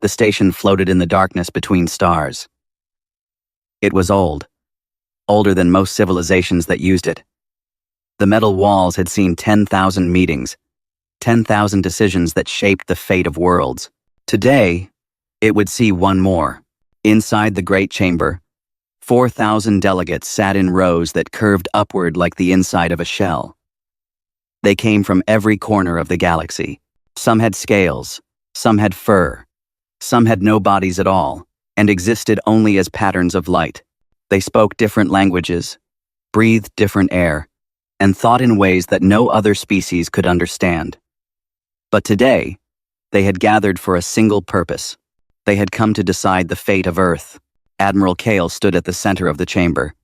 The station floated in the darkness between stars. It was old, older than most civilizations that used it. The metal walls had seen 10,000 meetings, 10,000 decisions that shaped the fate of worlds. Today, it would see one more. Inside the great chamber, 4,000 delegates sat in rows that curved upward like the inside of a shell. They came from every corner of the galaxy. Some had scales, some had fur, some had no bodies at all, and existed only as patterns of light. They spoke different languages, breathed different air, and thought in ways that no other species could understand. But today, they had gathered for a single purpose. They had come to decide the fate of Earth. Admiral Kale stood at the center of the chamber.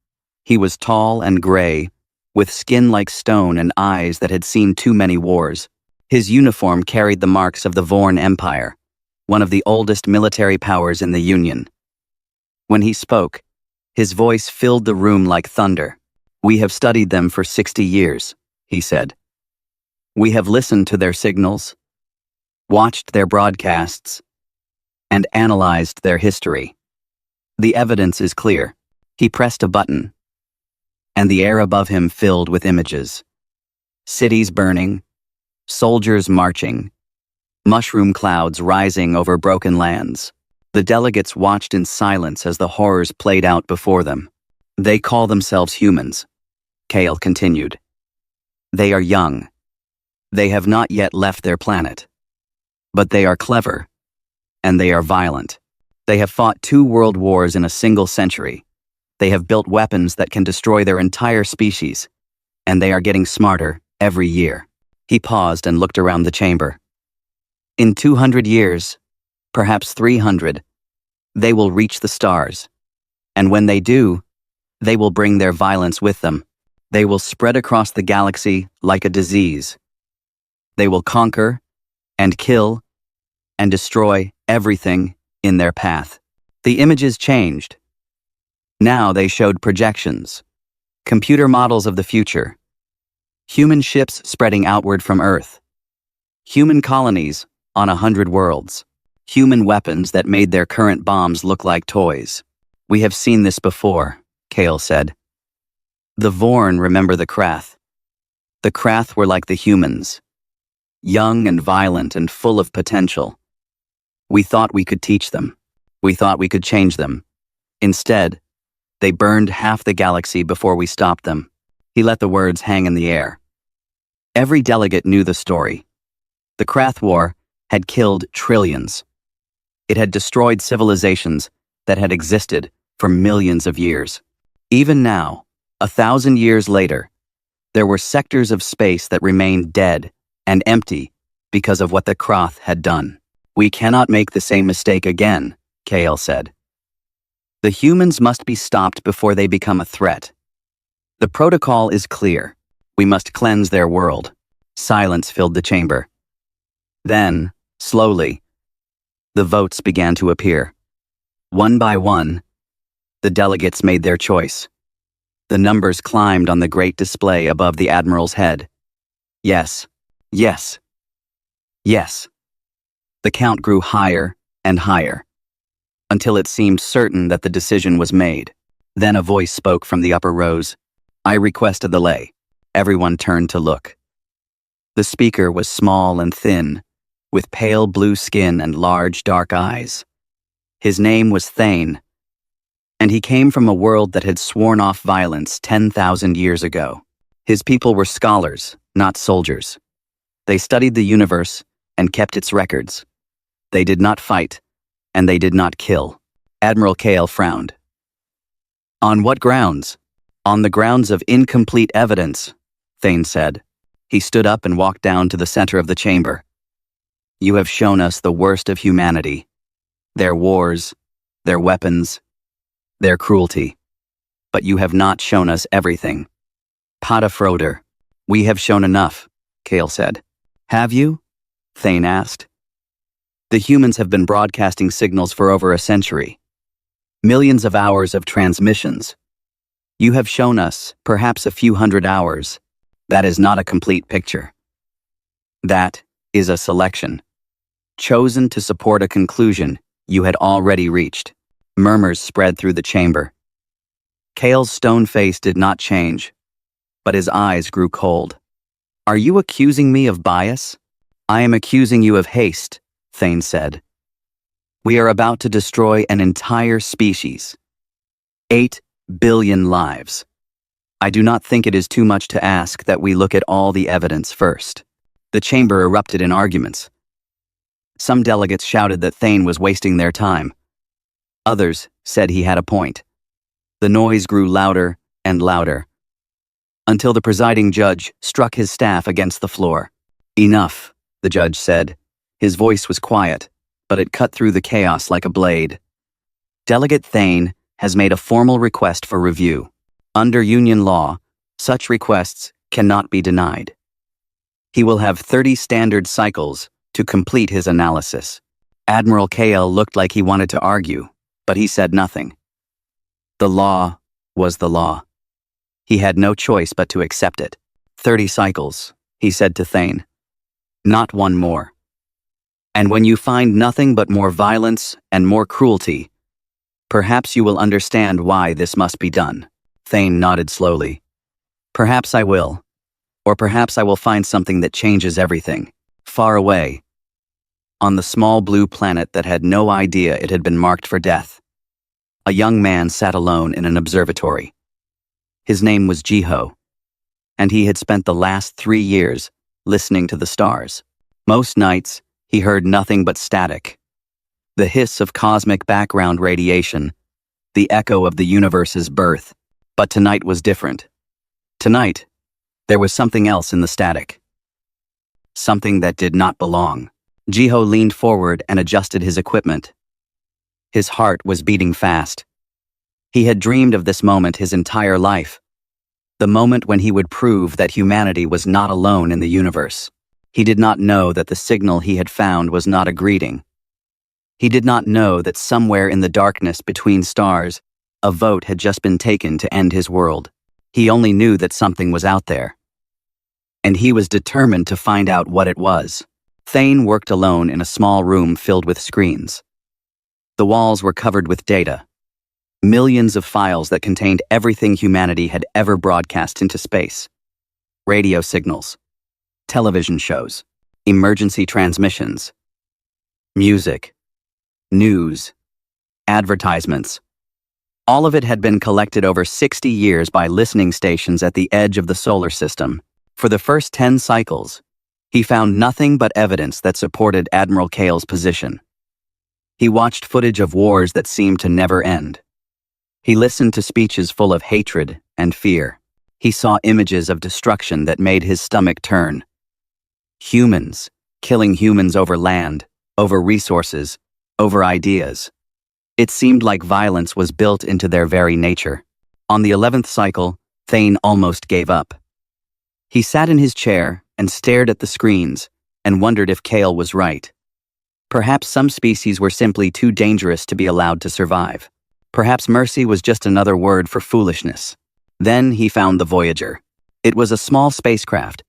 He was tall and gray, with skin like stone and eyes that had seen too many wars. His uniform carried the marks of the Vorn Empire, one of the oldest military powers in the Union. When he spoke, his voice filled the room like thunder. "We have studied them for 60 years, he said. "We have listened to their signals, watched their broadcasts, and analyzed their history. The evidence is clear." He pressed a button, and the air above him filled with images. Cities burning, soldiers marching, mushroom clouds rising over broken lands. The delegates watched in silence as the horrors played out before them. "They call themselves humans," Kale continued. "They are young. They have not yet left their planet. But they are clever, and they are violent. They have fought 2 world wars in a single century. They have built weapons that can destroy their entire species, and they are getting smarter every year." He paused and looked around the chamber. "In 200 years, perhaps 300, they will reach the stars. And when they do, they will bring their violence with them. They will spread across the galaxy like a disease. They will conquer and kill and destroy everything in their path." The images changed. Now they showed projections, computer models of the future, human ships spreading outward from Earth, human colonies on 100 worlds, human weapons that made their current bombs look like toys. "We have seen this before," Kale said. "The Vorn remember the Krath. The Krath were like the humans, young and violent and full of potential. We thought we could teach them. We thought we could change them. Instead, they burned half the galaxy before we stopped them." He let the words hang in the air. Every delegate knew the story. The Krath War had killed trillions. It had destroyed civilizations that had existed for millions of years. Even now, 1,000 years later, there were sectors of space that remained dead and empty because of what the Krath had done. "We cannot make the same mistake again," Kale said. "The humans must be stopped before they become a threat. The protocol is clear. We must cleanse their world." Silence filled the chamber. Then, slowly, the votes began to appear. One by one, the delegates made their choice. The numbers climbed on the great display above the Admiral's head. Yes, yes, yes. The count grew higher and higher, until it seemed certain that the decision was made. Then a voice spoke from the upper rows. "I request a delay." Everyone turned to look. The speaker was small and thin, with pale blue skin and large dark eyes. His name was Thane, and he came from a world that had sworn off violence 10,000 years ago. His people were scholars, not soldiers. They studied the universe and kept its records. They did not fight, and they did not kill. Admiral Kale frowned. "On what grounds?" "On the grounds of incomplete evidence," Thane said. He stood up and walked down to the center of the chamber. "You have shown us the worst of humanity. Their wars, their weapons, their cruelty. But you have not shown us everything." "Pada Froder, we have shown enough," Kale said. "Have you?" Thane asked. "The humans have been broadcasting signals for over a century. Millions of hours of transmissions. You have shown us perhaps a few hundred hours. That is not a complete picture. That is a selection, chosen to support a conclusion you had already reached. Murmurs spread through the chamber. Kale's stone face did not change, but his eyes grew cold. Are you accusing me of bias? I am accusing you of haste, Thane said. We are about to destroy an entire species. 8 billion lives. I do not think it is too much to ask that we look at all the evidence first. The chamber erupted in arguments. Some delegates shouted that Thane was wasting their time. Others said he had a point. The noise grew louder and louder, until the presiding judge struck his staff against the floor. Enough, the judge said. His voice was quiet, but it cut through the chaos like a blade. Delegate Thane has made a formal request for review. Under Union law, such requests cannot be denied. He will have 30 standard cycles to complete his analysis. Admiral Kale looked like he wanted to argue, but he said nothing. The law was the law. He had no choice but to accept it. 30 cycles, he said to Thane. Not one more. And when you find nothing but more violence and more cruelty, perhaps you will understand why this must be done. Thane nodded slowly. Perhaps I will. Or perhaps I will find something that changes everything. Far away, on the small blue planet that had no idea it had been marked for death, a young man sat alone in an observatory. His name was Jiho, and he had spent the last 3 years listening to the stars. Most nights, he heard nothing but static. The hiss of cosmic background radiation, the echo of the universe's birth. But tonight was different. Tonight, there was something else in the static. Something that did not belong. Jiho leaned forward and adjusted his equipment. His heart was beating fast. He had dreamed of this moment his entire life. The moment when he would prove that humanity was not alone in the universe. He did not know that the signal he had found was not a greeting. He did not know that somewhere in the darkness between stars, a vote had just been taken to end his world. He only knew that something was out there. And he was determined to find out what it was. Thane worked alone in a small room filled with screens. The walls were covered with data. Millions of files that contained everything humanity had ever broadcast into space. Radio signals, television shows, emergency transmissions, music, news, advertisements. All of it had been collected over 60 years by listening stations at the edge of the solar system. For the first 10 cycles, he found nothing but evidence that supported Admiral Kale's position. He watched footage of wars that seemed to never end. He listened to speeches full of hatred and fear. He saw images of destruction that made his stomach turn. Humans, killing humans over land, over resources, over ideas. It seemed like violence was built into their very nature. On the 11th cycle, Thane almost gave up. He sat in his chair and stared at the screens and wondered if Kale was right. Perhaps some species were simply too dangerous to be allowed to survive. Perhaps mercy was just another word for foolishness. Then he found the Voyager. It was a small spacecraft,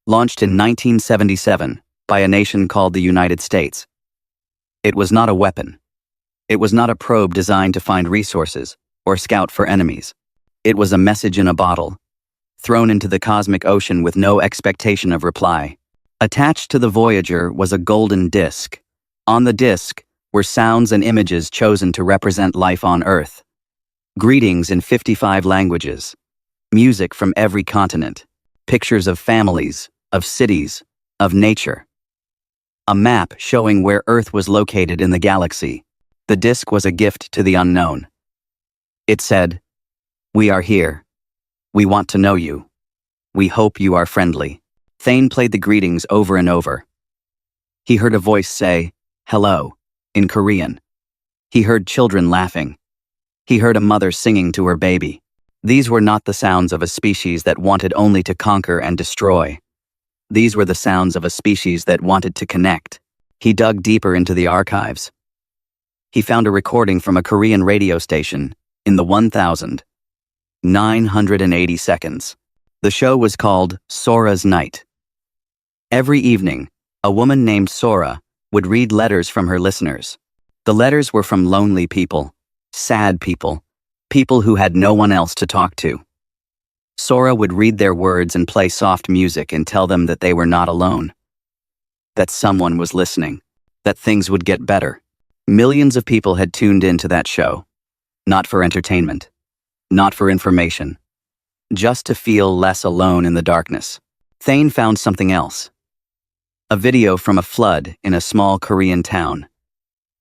launched in 1977 by a nation called the United States. It was not a weapon. It was not a probe designed to find resources or scout for enemies. It was a message in a bottle, thrown into the cosmic ocean with no expectation of reply. Attached to the Voyager was a golden disc. On the disc were sounds and images chosen to represent life on Earth. Greetings in 55 languages. Music from every continent. Pictures of families, of cities, of nature. A map showing where Earth was located in the galaxy. The disc was a gift to the unknown. It said, "We are here. We want to know you. We hope you are friendly." Thane played the greetings over and over. He heard a voice say, "Hello," in Korean. He heard children laughing. He heard a mother singing to her baby. These were not the sounds of a species that wanted only to conquer and destroy. These were the sounds of a species that wanted to connect. He dug deeper into the archives. He found a recording from a Korean radio station in the 1,980 seconds. The show was called Sora's Night. Every evening, a woman named Sora would read letters from her listeners. The letters were from lonely people, sad people, people who had no one else to talk to. Sora would read their words and play soft music and tell them that they were not alone, that someone was listening, that things would get better. Millions of people had tuned into that show, not for entertainment, not for information, just to feel less alone in the darkness. Thane found something else. A video from a flood in a small Korean town.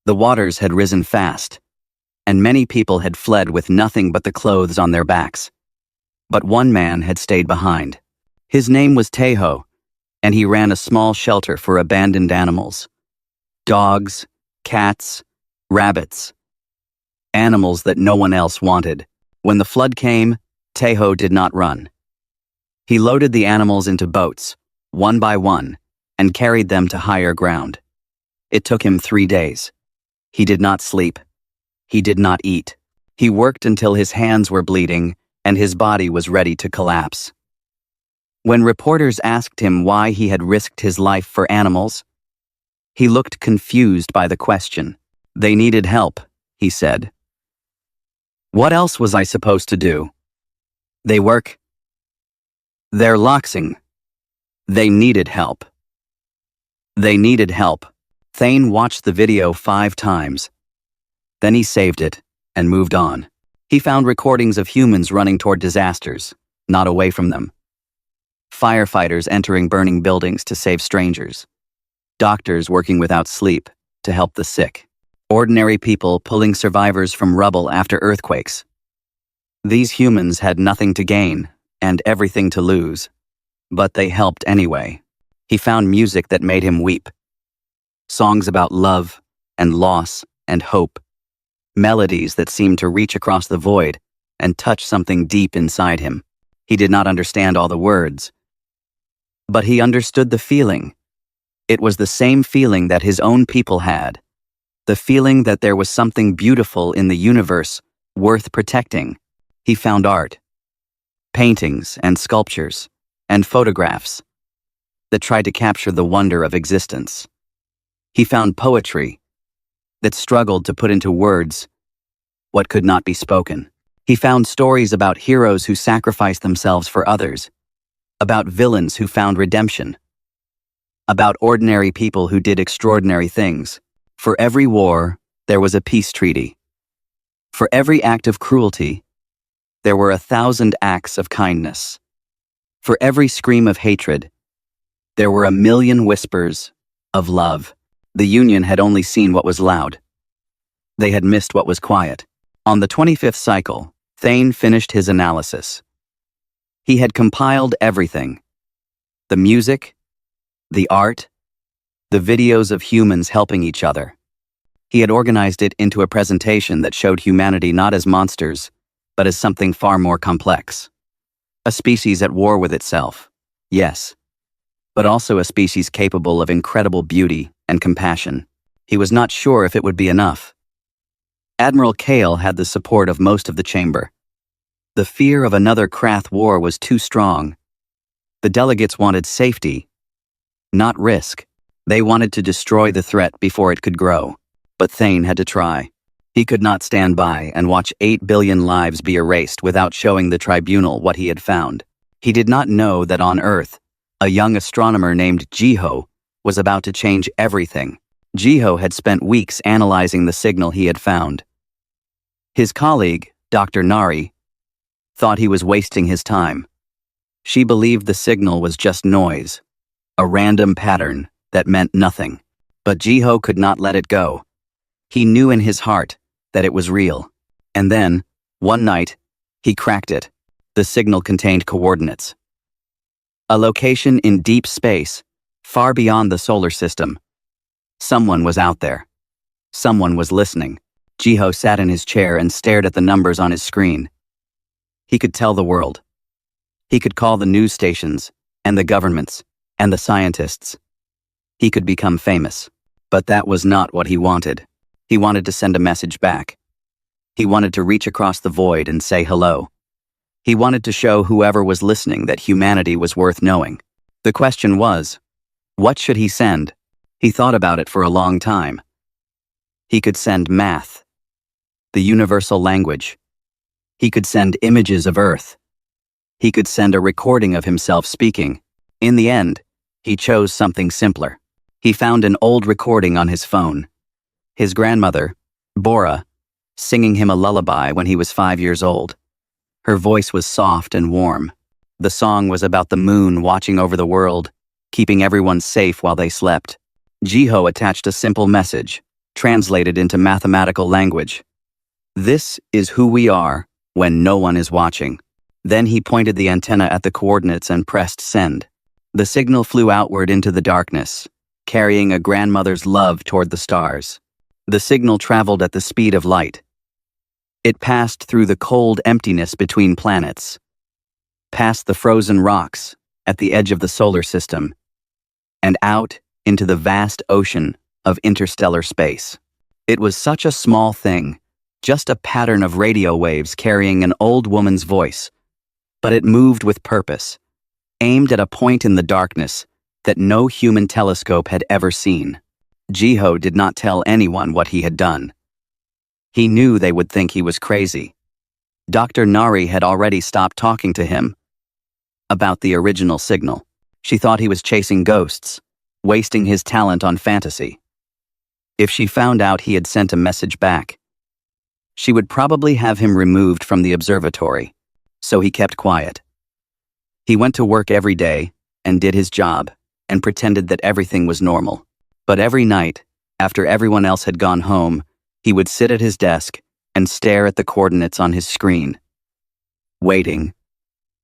The waters had risen fast, and many people had fled with nothing but the clothes on their backs. But one man had stayed behind. His name was Taeho, and he ran a small shelter for abandoned animals. Dogs, cats, rabbits. Animals that no one else wanted. When the flood came, Taeho did not run. He loaded the animals into boats, one by one, and carried them to higher ground. It took him 3 days. He did not sleep. He did not eat. He worked until his hands were bleeding and his body was ready to collapse. When reporters asked him why he had risked his life for animals, he looked confused by the question. They needed help, he said. What else was I supposed to do? They're loxing. They needed help. They needed help. Thane watched the video 5 times. Then he saved it and moved on. He found recordings of humans running toward disasters, not away from them. Firefighters entering burning buildings to save strangers. Doctors working without sleep to help the sick. Ordinary people pulling survivors from rubble after earthquakes. These humans had nothing to gain and everything to lose, but they helped anyway. He found music that made him weep. Songs about love and loss and hope. Melodies that seemed to reach across the void and touch something deep inside him. He did not understand all the words, but he understood the feeling. It was the same feeling that his own people had. The feeling that there was something beautiful in the universe worth protecting. He found art, paintings and sculptures, and photographs that tried to capture the wonder of existence. He found poetry that struggled to put into words what could not be spoken. He found stories about heroes who sacrificed themselves for others, about villains who found redemption, about ordinary people who did extraordinary things. For every war, there was a peace treaty. For every act of cruelty, there were 1,000 acts of kindness. For every scream of hatred, there were 1,000,000 whispers of love. The Union had only seen what was loud. They had missed what was quiet. On the 25th cycle, Thane finished his analysis. He had compiled everything. The music, the art, the videos of humans helping each other. He had organized it into a presentation that showed humanity not as monsters, but as something far more complex. A species at war with itself, yes, but also a species capable of incredible beauty and compassion. He was not sure if it would be enough. Admiral Kale had the support of most of the chamber. The fear of another Krath war was too strong. The delegates wanted safety, not risk. They wanted to destroy the threat before it could grow. But Thane had to try. He could not stand by and watch 8 billion lives be erased without showing the tribunal what he had found. He did not know that on Earth, a young astronomer named Jiho was about to change everything. Jiho had spent weeks analyzing the signal he had found. His colleague, Dr. Nari, thought he was wasting his time. She believed the signal was just noise, a random pattern that meant nothing. But Jiho could not let it go. He knew in his heart that it was real. And then, one night, he cracked it. The signal contained coordinates. A location in deep space, far beyond the solar system. Someone was out there. Someone was listening. Jiho sat in his chair and stared at the numbers on his screen. He could tell the world. He could call the news stations, and the governments, and the scientists. He could become famous. But that was not what he wanted. He wanted to send a message back. He wanted to reach across the void and say hello. He wanted to show whoever was listening that humanity was worth knowing. The question was, what should he send? He thought about it for a long time. He could send math, the universal language. He could send images of Earth. He could send a recording of himself speaking. In the end, he chose something simpler. He found an old recording on his phone. His grandmother, Bora, singing him a lullaby when he was 5 years old. Her voice was soft and warm. The song was about the moon watching over the world, keeping everyone safe while they slept. Jiho attached a simple message, translated into mathematical language. This is who we are when no one is watching. Then he pointed the antenna at the coordinates and pressed send. The signal flew outward into the darkness, carrying a grandmother's love toward the stars. The signal traveled at the speed of light. It passed through the cold emptiness between planets, past the frozen rocks at the edge of the solar system, and out into the vast ocean of interstellar space. It was such a small thing, just a pattern of radio waves carrying an old woman's voice, but it moved with purpose, aimed at a point in the darkness that no human telescope had ever seen. Jiho did not tell anyone what he had done. He knew they would think he was crazy. Dr. Nari had already stopped talking to him about the original signal. She thought he was chasing ghosts, wasting his talent on fantasy. If she found out he had sent a message back, she would probably have him removed from the observatory, so he kept quiet. He went to work every day and did his job and pretended that everything was normal. But every night, after everyone else had gone home, he would sit at his desk and stare at the coordinates on his screen, waiting,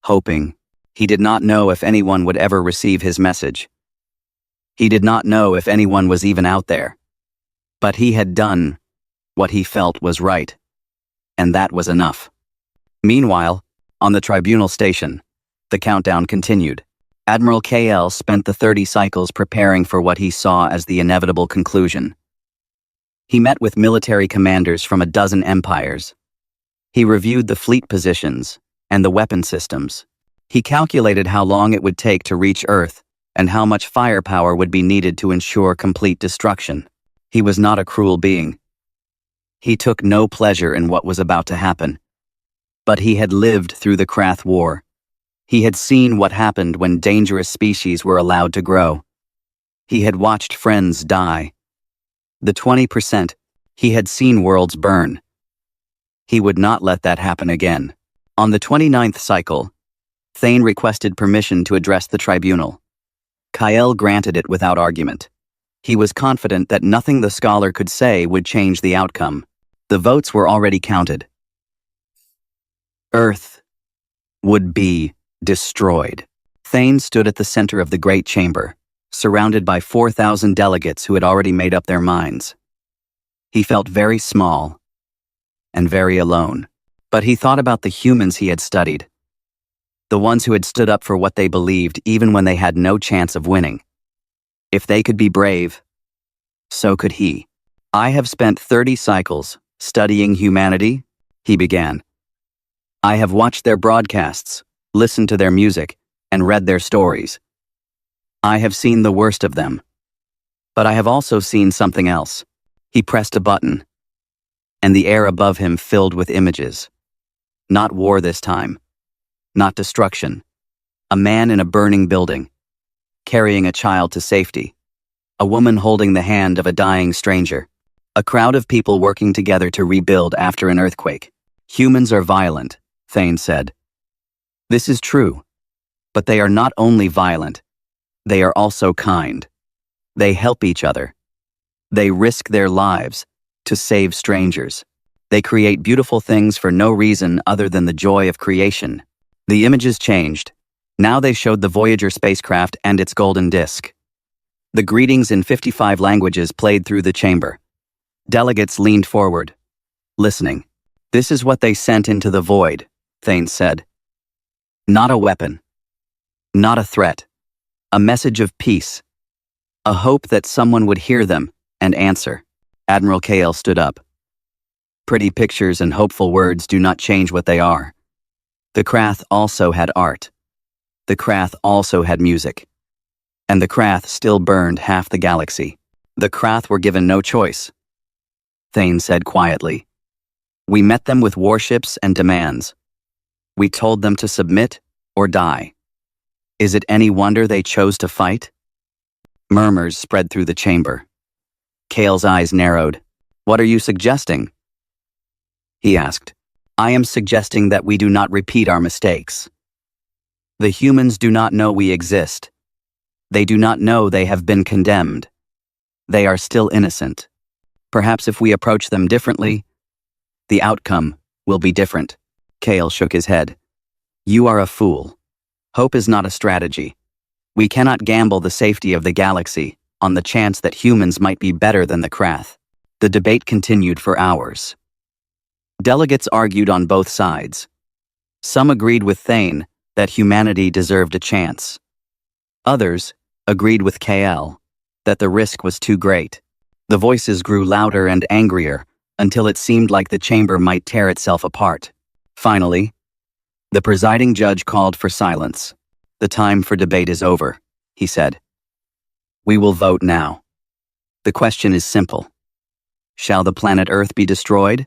hoping. He did not know if anyone would ever receive his message. He did not know if anyone was even out there. But he had done what he felt was right, and that was enough. Meanwhile, on the tribunal station, the countdown continued. Admiral KL spent the 30 cycles preparing for what he saw as the inevitable conclusion. He met with military commanders from a dozen empires. He reviewed the fleet positions and the weapon systems. He calculated how long it would take to reach Earth and how much firepower would be needed to ensure complete destruction. He was not a cruel being. He took no pleasure in what was about to happen. But he had lived through the HFY War. He had seen what happened when dangerous species were allowed to grow. He had watched friends die. The 20%, he had seen worlds burn. He would not let that happen again. On the 29th cycle, Thane requested permission to address the tribunal. Kael granted it without argument. He was confident that nothing the scholar could say would change the outcome. The votes were already counted. Earth would be destroyed. Thane stood at the center of the great chamber, surrounded by 4,000 delegates who had already made up their minds. He felt very small and very alone, but he thought about the humans he had studied, the ones who had stood up for what they believed even when they had no chance of winning. If they could be brave, so could he. I have spent 30 cycles studying humanity, he began. I have watched their broadcasts, listened to their music, and read their stories. I have seen the worst of them. But I have also seen something else. He pressed a button, and the air above him filled with images. Not war this time. Not destruction. A man in a burning building, carrying a child to safety. A woman holding the hand of a dying stranger. A crowd of people working together to rebuild after an earthquake. Humans are violent, Thane said. This is true, but they are not only violent, they are also kind. They help each other. They risk their lives to save strangers. They create beautiful things for no reason other than the joy of creation. The images changed. Now they showed the Voyager spacecraft and its golden disk. The greetings in 55 languages played through the chamber. Delegates leaned forward, listening. This is what they sent into the void, Thane said. Not a weapon. Not a threat. A message of peace. A hope that someone would hear them and answer. Admiral Kale stood up. Pretty pictures and hopeful words do not change what they are. The Krath also had art. The Krath also had music. And the Krath still burned half the galaxy. The Krath were given no choice. Thane said quietly. We met them with warships and demands. We told them to submit or die. Is it any wonder they chose to fight? Murmurs spread through the chamber. Kale's eyes narrowed. What are you suggesting? He asked. I am suggesting that we do not repeat our mistakes. The humans do not know we exist. They do not know they have been condemned. They are still innocent. Perhaps if we approach them differently, the outcome will be different. Kale shook his head. You are a fool. Hope is not a strategy. We cannot gamble the safety of the galaxy on the chance that humans might be better than the Krath. The debate continued for hours. Delegates argued on both sides. Some agreed with Thane that humanity deserved a chance. Others agreed with KL that the risk was too great. The voices grew louder and angrier until it seemed like the chamber might tear itself apart. Finally, the presiding judge called for silence. The time for debate is over, he said. We will vote now. The question is simple. Shall the planet Earth be destroyed?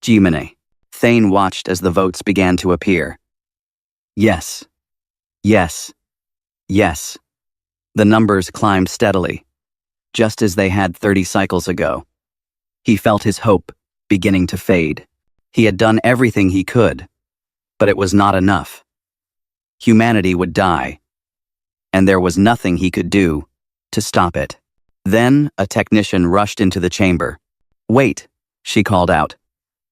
Jimine. Thane watched as the votes began to appear. Yes. Yes. Yes. The numbers climbed steadily, just as they had 30 cycles ago. He felt his hope beginning to fade. He had done everything he could, but it was not enough. Humanity would die, and there was nothing he could do to stop it. Then a technician rushed into the chamber. Wait, she called out.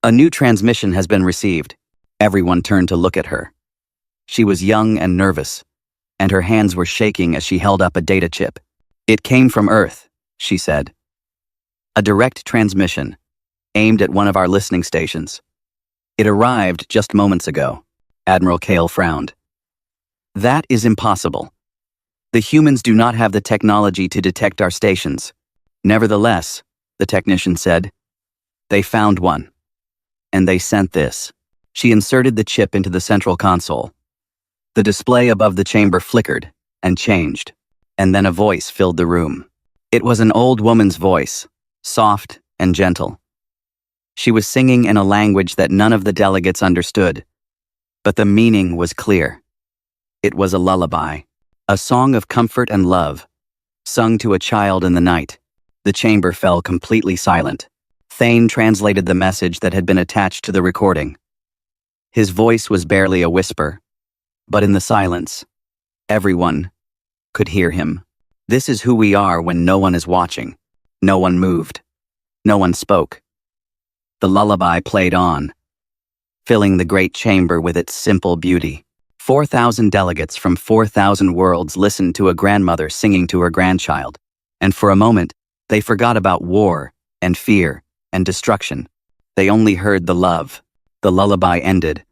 A new transmission has been received. Everyone turned to look at her. She was young and nervous, and her hands were shaking as she held up a data chip. It came from Earth, she said. A direct transmission, aimed at one of our listening stations. It arrived just moments ago. Admiral Kale frowned. That is impossible. The humans do not have the technology to detect our stations. Nevertheless, the technician said, they found one. And they sent this. She inserted the chip into the central console. The display above the chamber flickered and changed, and then a voice filled the room. It was an old woman's voice, soft and gentle. She was singing in a language that none of the delegates understood, but the meaning was clear. It was a lullaby, a song of comfort and love, sung to a child in the night. The chamber fell completely silent. Thane translated the message that had been attached to the recording. His voice was barely a whisper, but in the silence, everyone could hear him. This is who we are when no one is watching. No one moved. No one spoke. The lullaby played on, filling the great chamber with its simple beauty. 4,000 delegates from 4,000 worlds listened to a grandmother singing to her grandchild, and for a moment, they forgot about war and fear and destruction. They only heard the love. The lullaby ended,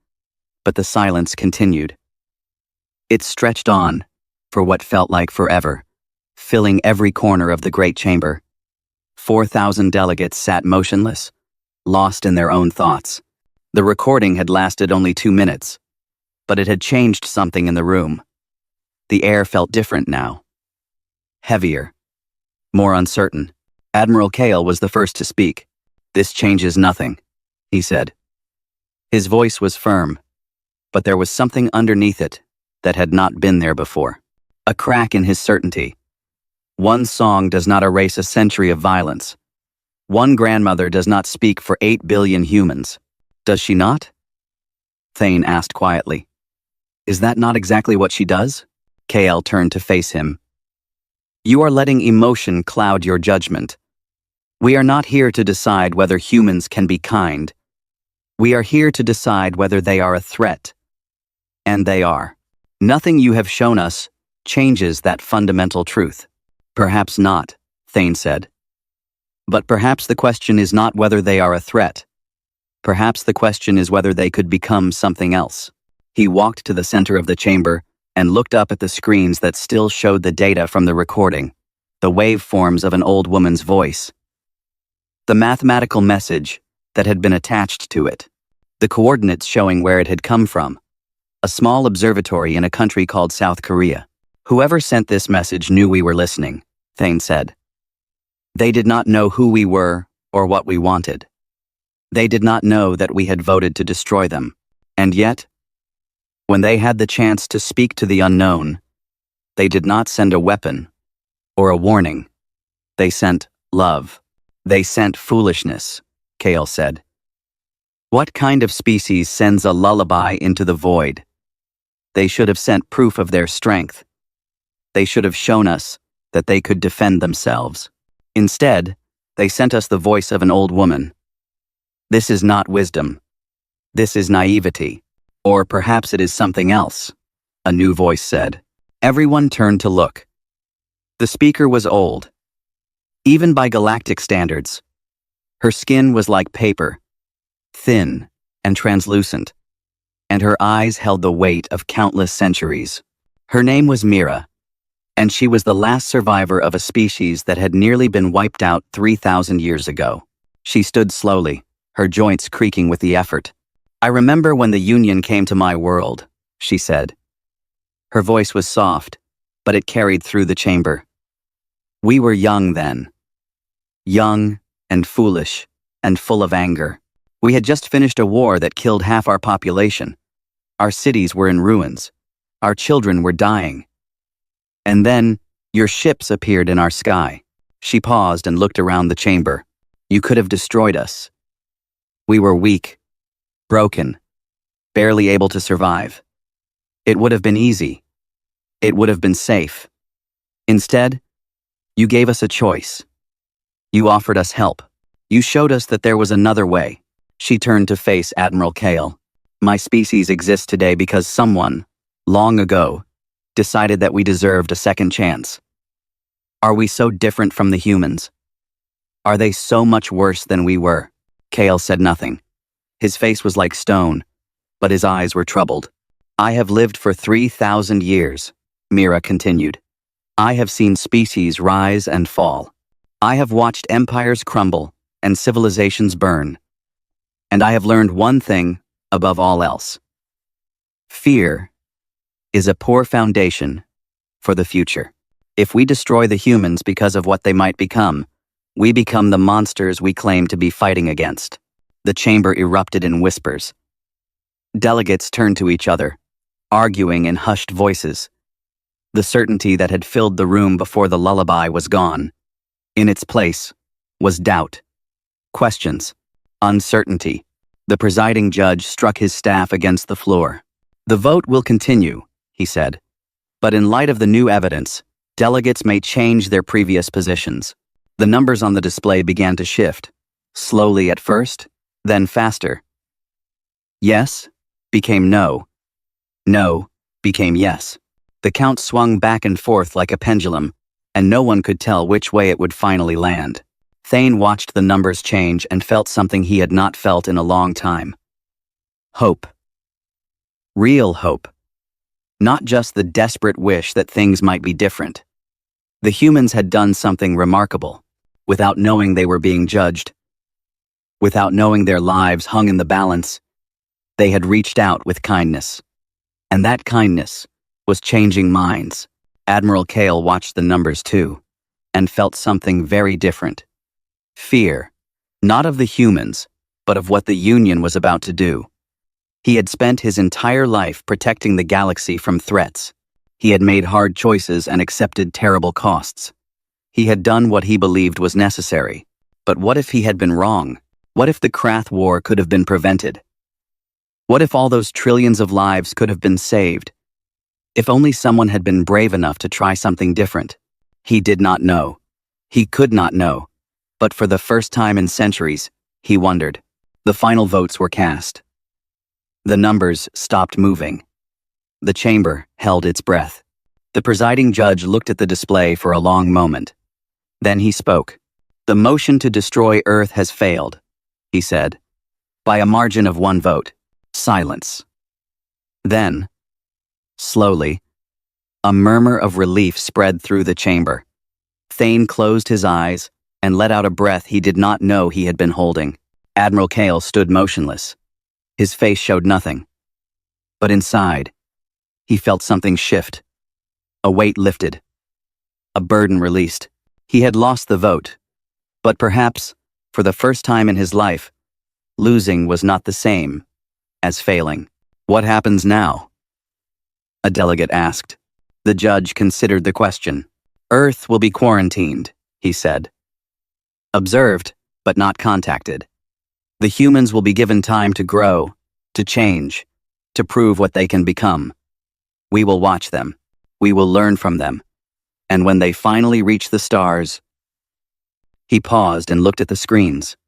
but the silence continued. It stretched on for what felt like forever, filling every corner of the great chamber. 4,000 delegates sat motionless, lost in their own thoughts. The recording had lasted only 2 minutes, but it had changed something in the room. The air felt different now. Heavier. More uncertain. Admiral Kale was the first to speak. This changes nothing, he said. His voice was firm, but there was something underneath it that had not been there before. A crack in his certainty. One song does not erase a century of violence. One grandmother does not speak for 8 billion humans. Does she not? Thane asked quietly. Is that not exactly what she does? KL turned to face him. You are letting emotion cloud your judgment. We are not here to decide whether humans can be kind. We are here to decide whether they are a threat. And they are. Nothing you have shown us changes that fundamental truth. Perhaps not, Thane said. But perhaps the question is not whether they are a threat. Perhaps the question is whether they could become something else. He walked to the center of the chamber and looked up at the screens that still showed the data from the recording, the waveforms of an old woman's voice. The mathematical message that had been attached to it. The coordinates showing where it had come from. A small observatory in a country called South Korea. Whoever sent this message knew we were listening, Thane said. They did not know who we were or what we wanted. They did not know that we had voted to destroy them. And yet, when they had the chance to speak to the unknown, they did not send a weapon or a warning. They sent love. They sent foolishness, Kale said. What kind of species sends a lullaby into the void? They should have sent proof of their strength. They should have shown us that they could defend themselves. Instead, they sent us the voice of an old woman. This is not wisdom. This is naivety. Or perhaps it is something else, a new voice said. Everyone turned to look. The speaker was old. Even by galactic standards. Her skin was like paper, thin and translucent, and her eyes held the weight of countless centuries. Her name was Mira, and she was the last survivor of a species that had nearly been wiped out 3,000 years ago. She stood slowly, her joints creaking with the effort. I remember when the Union came to my world, she said. Her voice was soft, but it carried through the chamber. We were young then. Young and foolish and full of anger. We had just finished a war that killed half our population. Our cities were in ruins. Our children were dying. And then, your ships appeared in our sky. She paused and looked around the chamber. You could have destroyed us. We were weak, broken, barely able to survive. It would have been easy. It would have been safe. Instead, you gave us a choice. You offered us help. You showed us that there was another way. She turned to face Admiral Kale. My species exists today because someone, long ago, decided that we deserved a second chance. Are we so different from the humans? Are they so much worse than we were? Kale said nothing. His face was like stone, but his eyes were troubled. I have lived for 3,000 years, Mira continued. I have seen species rise and fall. I have watched empires crumble and civilizations burn. And I have learned one thing above all else. Fear is a poor foundation for the future. If we destroy the humans because of what they might become, we become the monsters we claim to be fighting against. The chamber erupted in whispers. Delegates turned to each other, arguing in hushed voices. The certainty that had filled the room before the lullaby was gone. In its place was doubt, questions, uncertainty. The presiding judge struck his staff against the floor. The vote will continue, he said. But in light of the new evidence, delegates may change their previous positions. The numbers on the display began to shift, slowly at first, then faster. Yes became no. No became yes. The count swung back and forth like a pendulum, and no one could tell which way it would finally land. Thane watched the numbers change and felt something he had not felt in a long time. Hope. Real hope. Not just the desperate wish that things might be different. The humans had done something remarkable, without knowing they were being judged. Without knowing their lives hung in the balance, they had reached out with kindness. And that kindness was changing minds. Admiral Kale watched the numbers too, and felt something very different. Fear, not of the humans, but of what the Union was about to do. He had spent his entire life protecting the galaxy from threats. He had made hard choices and accepted terrible costs. He had done what he believed was necessary. But what if he had been wrong? What if the Krath War could have been prevented? What if all those trillions of lives could have been saved? If only someone had been brave enough to try something different. He did not know. He could not know. But for the first time in centuries, he wondered. The final votes were cast. The numbers stopped moving. The chamber held its breath. The presiding judge looked at the display for a long moment. Then he spoke. The motion to destroy Earth has failed, he said. By a margin of 1 vote. Silence. Then, slowly, a murmur of relief spread through the chamber. Thane closed his eyes and let out a breath he did not know he had been holding. Admiral Kale stood motionless. His face showed nothing. But inside, he felt something shift. A weight lifted. A burden released. He had lost the vote. But perhaps, For the first time in his life, losing was not the same as failing. "What happens now?" a delegate asked. The judge considered the question. "Earth will be quarantined," he said. "Observed, but not contacted. The humans will be given time to grow, to change, to prove what they can become. We will watch them. We will learn from them. And when they finally reach the stars..." He paused and looked at the screens,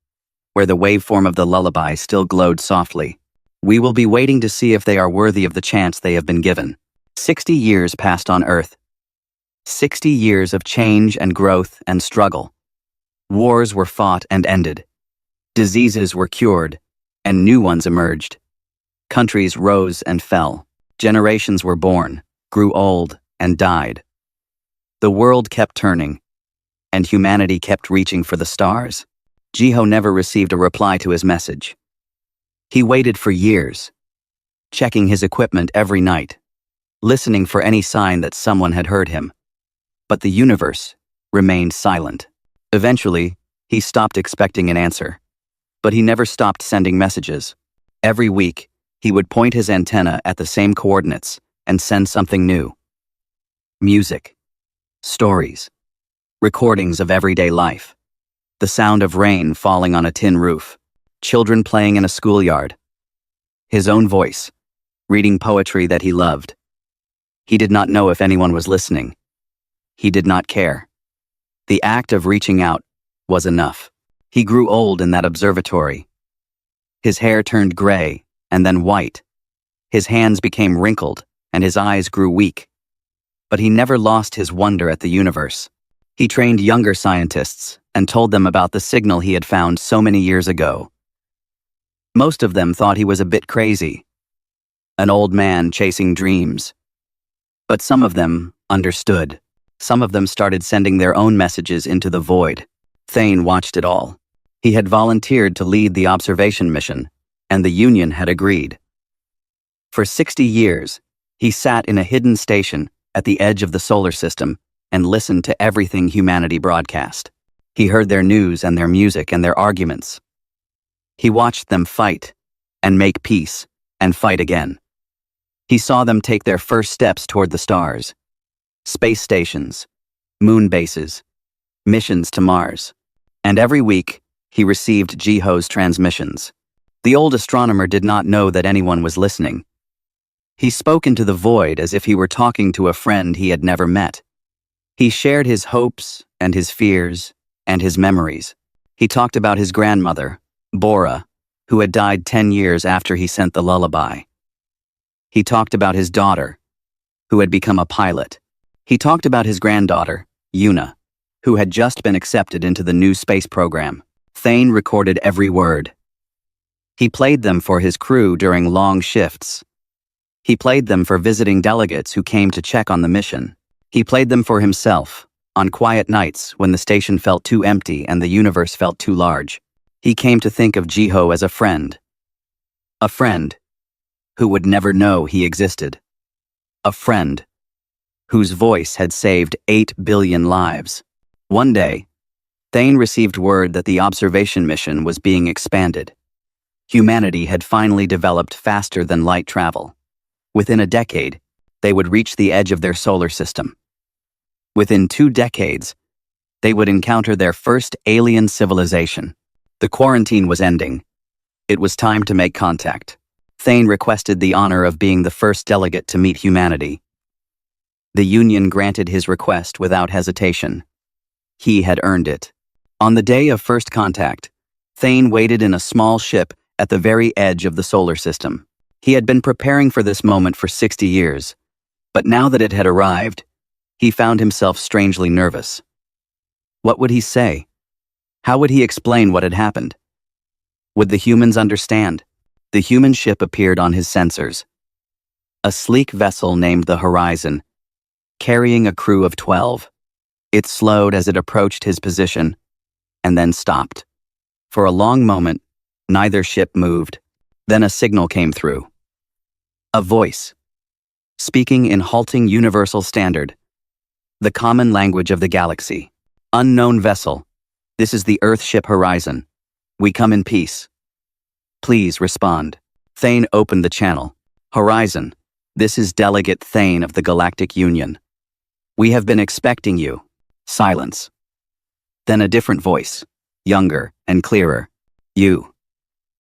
where the waveform of the lullaby still glowed softly. "We will be waiting to see if they are worthy of the chance they have been given." 60 years passed on Earth. 60 years of change and growth and struggle. Wars were fought and ended. Diseases were cured, and new ones emerged. Countries rose and fell. Generations were born, grew old, and died. The world kept turning, and humanity kept reaching for the stars. Jiho never received a reply to his message. He waited for years, checking his equipment every night, listening for any sign that someone had heard him. But the universe remained silent. Eventually, he stopped expecting an answer. But he never stopped sending messages. Every week, he would point his antenna at the same coordinates and send something new. Music, stories, recordings of everyday life, the sound of rain falling on a tin roof, children playing in a schoolyard, his own voice, reading poetry that he loved. He did not know if anyone was listening. He did not care. The act of reaching out was enough. He grew old in that observatory. His hair turned gray and then white. His hands became wrinkled and his eyes grew weak. But he never lost his wonder at the universe. He trained younger scientists and told them about the signal he had found so many years ago. Most of them thought he was a bit crazy, an old man chasing dreams. But some of them understood. Some of them started sending their own messages into the void. Thane watched it all. He had volunteered to lead the observation mission, and the Union had agreed. For 60 years, he sat in a hidden station at the edge of the solar system and listened to everything humanity broadcast. He heard their news and their music and their arguments. He watched them fight and make peace and fight again. He saw them take their first steps toward the stars. Space stations, moon bases, missions to Mars. And every week, he received Jiho's transmissions. The old astronomer did not know that anyone was listening. He spoke into the void as if he were talking to a friend he had never met. He shared his hopes and his fears and his memories. He talked about his grandmother, Bora, who had died 10 years after he sent the lullaby. He talked about his daughter, who had become a pilot. He talked about his granddaughter, Yuna, who had just been accepted into the new space program. Thane recorded every word. He played them for his crew during long shifts. He played them for visiting delegates who came to check on the mission. He played them for himself, on quiet nights when the station felt too empty and the universe felt too large. He came to think of Jiho as a friend. A friend who would never know he existed. A friend whose voice had saved 8 billion lives. One day, Thane received word that the observation mission was being expanded. Humanity had finally developed faster than light travel. Within a decade, they would reach the edge of their solar system. Within 2 decades, they would encounter their first alien civilization. The quarantine was ending. It was time to make contact. Thane requested the honor of being the first delegate to meet humanity. The Union granted his request without hesitation. He had earned it. On the day of first contact, Thane waited in a small ship at the very edge of the solar system. He had been preparing for this moment for 60 years, but now that it had arrived, he found himself strangely nervous. What would he say? How would he explain what had happened? Would the humans understand? The human ship appeared on his sensors. A sleek vessel named the Horizon, carrying a crew of 12. It slowed as it approached his position, and then stopped. For a long moment, neither ship moved. Then a signal came through. A voice, speaking in halting universal standard, the common language of the galaxy. Unknown vessel, this is the Earth ship Horizon. We come in peace. Please respond. Thane opened the channel. Horizon, this is Delegate Thane of the Galactic Union. We have been expecting you. Silence. Then a different voice, younger and clearer. You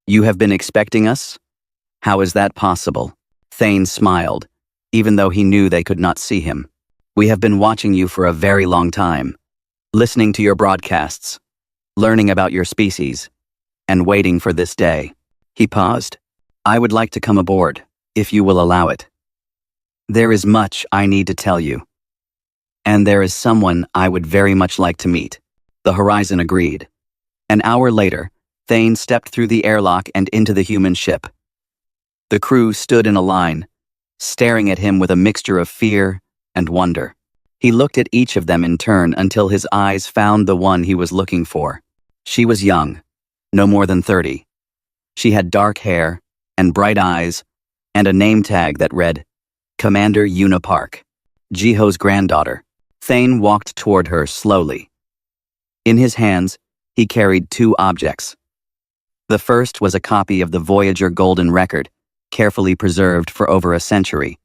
have been expecting us? How is that possible? Thane smiled, even though he knew they could not see him. We have been watching you for a very long time, listening to your broadcasts, learning about your species, and waiting for this day. He paused. I would like to come aboard, if you will allow it. There is much I need to tell you. And there is someone I would very much like to meet. The Horizon agreed. An hour later, Thane stepped through the airlock and into the human ship. The crew stood in a line, staring at him with a mixture of fear and wonder. He looked at each of them in turn until his eyes found the one he was looking for. She was young, no more than 30. She had dark hair and bright eyes and a name tag that read, Commander Una Park, Jiho's granddaughter. Thane walked toward her slowly. In his hands, he carried two objects. The first was a copy of the Voyager Golden Record, carefully preserved for over a century.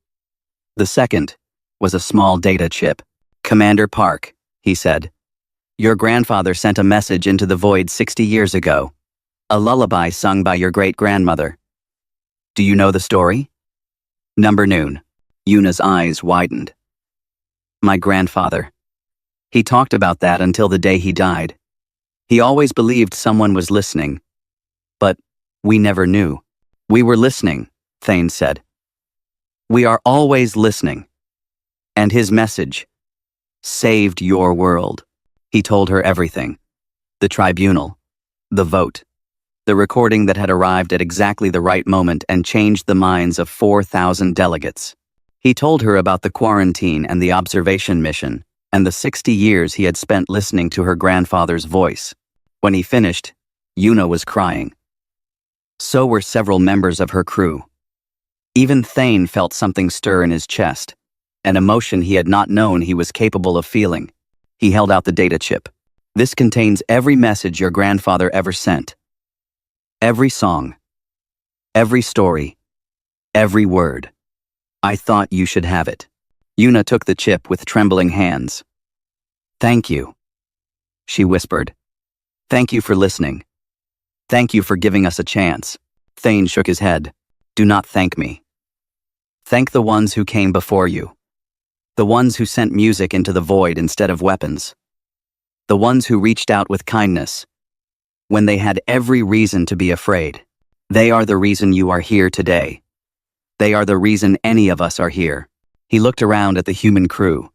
The second was a small data chip. Commander Park, he said, your grandfather sent a message into the void 60 years ago, a lullaby sung by your great-grandmother. Do you know the story? Number noon. Una's eyes widened. My grandfather. He talked about that until the day he died. He always believed someone was listening. But we never knew. We were listening, Thane said. We are always listening. And his message saved your world. He told her everything. The tribunal, the vote, the recording that had arrived at exactly the right moment and changed the minds of 4,000 delegates. He told her about the quarantine and the observation mission, and the 60 years he had spent listening to her grandfather's voice. When he finished, Una was crying. So were several members of her crew. Even Thane felt something stir in his chest, an emotion he had not known he was capable of feeling. He held out the data chip. This contains every message your grandfather ever sent. Every song. Every story. Every word. I thought you should have it. Una took the chip with trembling hands. Thank you, she whispered. Thank you for listening. Thank you for giving us a chance. Thane shook his head. Do not thank me. Thank the ones who came before you. The ones who sent music into the void instead of weapons. The ones who reached out with kindness when they had every reason to be afraid. They are the reason you are here today. They are the reason any of us are here. He looked around at the human crew,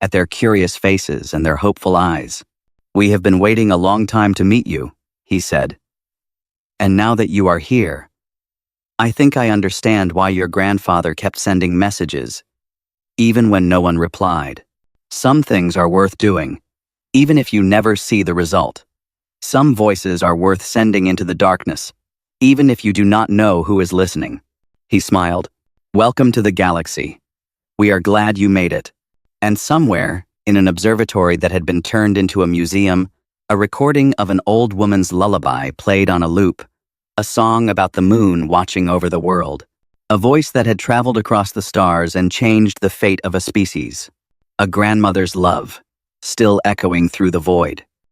at their curious faces and their hopeful eyes. We have been waiting a long time to meet you, he said. And now that you are here, I think I understand why your grandfather kept sending messages, even when no one replied. Some things are worth doing, even if you never see the result. Some voices are worth sending into the darkness, even if you do not know who is listening. He smiled. Welcome to the galaxy. We are glad you made it. And somewhere, in an observatory that had been turned into a museum, a recording of an old woman's lullaby played on a loop, a song about the moon watching over the world, a voice that had traveled across the stars and changed the fate of a species, a grandmother's love, still echoing through the void.